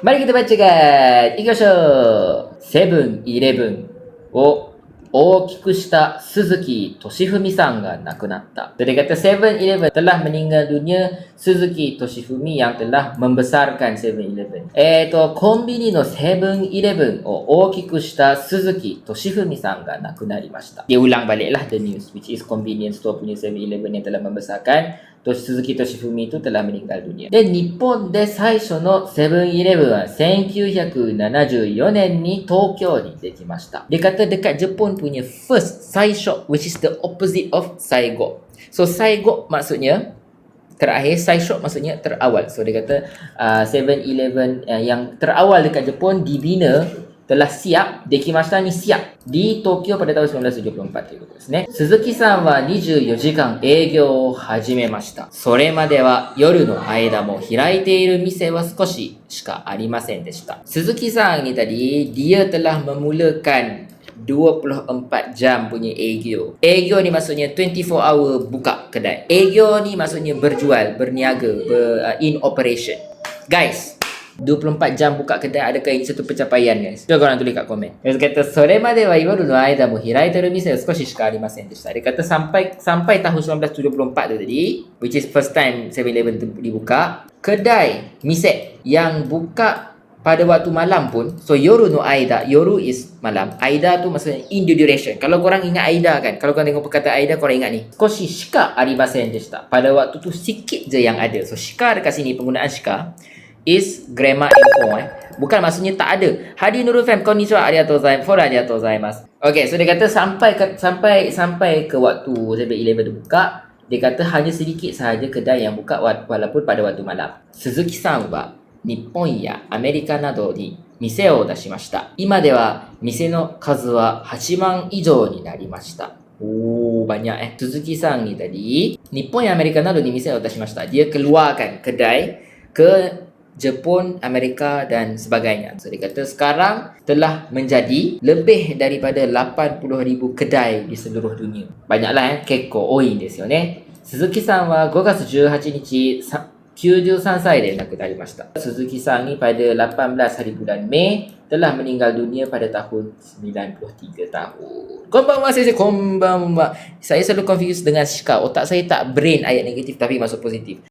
Mari kita bacakan. Ikasho. セブンイレブンを大きくした鈴木敏文さんが亡くなった. So, dia kata 7-Eleven telah meninggal dunia Suzuki Toshifumi yang telah membesarkan 7-Eleven. コンビニの 7-Eleven を大きくした鈴木敏文さんが亡くなりました. Dia ulang baliklah the news, which is convenience store punya 7-Eleven yang telah membesarkan Suzuki Toshifumi itu telah meninggal dunia. Dan 日本で最初のセブンイレブンは1974年に東京にできました. Dia kata dekat Jepun punya first Saishok, which is the opposite of Saigo. So Saigo maksudnya terakhir, Saishok maksudnya terawal. So dia kata 7-Eleven yang terawal dekat Jepun dibina telah siap, dekimashita ni siap di Tokyo pada tahun 1974ということですね。鈴木さんは24時間営業を始めました。それまでは夜の間も開いている店は少ししかありませんでした。Suzuki Sang ni tadi, dia telah memulakan 24 jam punya Egyo. Egyo ni maksudnya 24 hour buka kedai. Egyo ni maksudnya berjual, berniaga, in operation. Guys, 24 jam buka kedai, adakah ini satu pencapaian, guys? Cuba korang tulis kat komen. Dia kata, それまでは夜の間も開いてる店は少ししかありませんでした. Dia kata sampai tahun 1974 tu tadi, which is first time 7-Eleven dibuka, kedai, mise yang buka pada waktu malam pun, so yoru no aida, yoru is malam, aida tu maksudnya in the duration. Kalau korang ingat aida kan, kalau korang tengok perkataan aida, korang ingat ni, koshi shika arimasen deshita, pada waktu tu sikit je yang ada. So shika dekat sini, penggunaan shika is grammar info, bukan maksudnya tak ada. Hadi Nurul Fam, konnichiwa, arigatou gozaimasu. Okay, so dia kata sampai ke waktu 7-Eleven dibuka, dia kata hanya sedikit sahaja kedai yang buka walaupun pada waktu malam. Suzuki-san wa Nippon ya Amerika nado ni mise o dashimashita. Ima de wa mise no kazu wa 8万以上になりました. Oh, banyak Suzuki-san ni tadi, Nippon ya Amerika nado ni mise o dashimashita. Dia keluarkan kedai ke Jepun, Amerika dan sebagainya. So dia kata sekarang telah menjadi lebih daripada 80,000 kedai di seluruh dunia. Banyaklah kekko oi desu yo ne. Suzuki-san wa 5月18日93歳で亡くなりました. Suzuki-san ni pada 18 hari bulan Mei telah meninggal dunia pada tahun 93 tahun. Konbanwa sensei, konbanwa. Saya selalu confused dengan shika. Otak saya tak brain ayat negatif tapi masuk positif.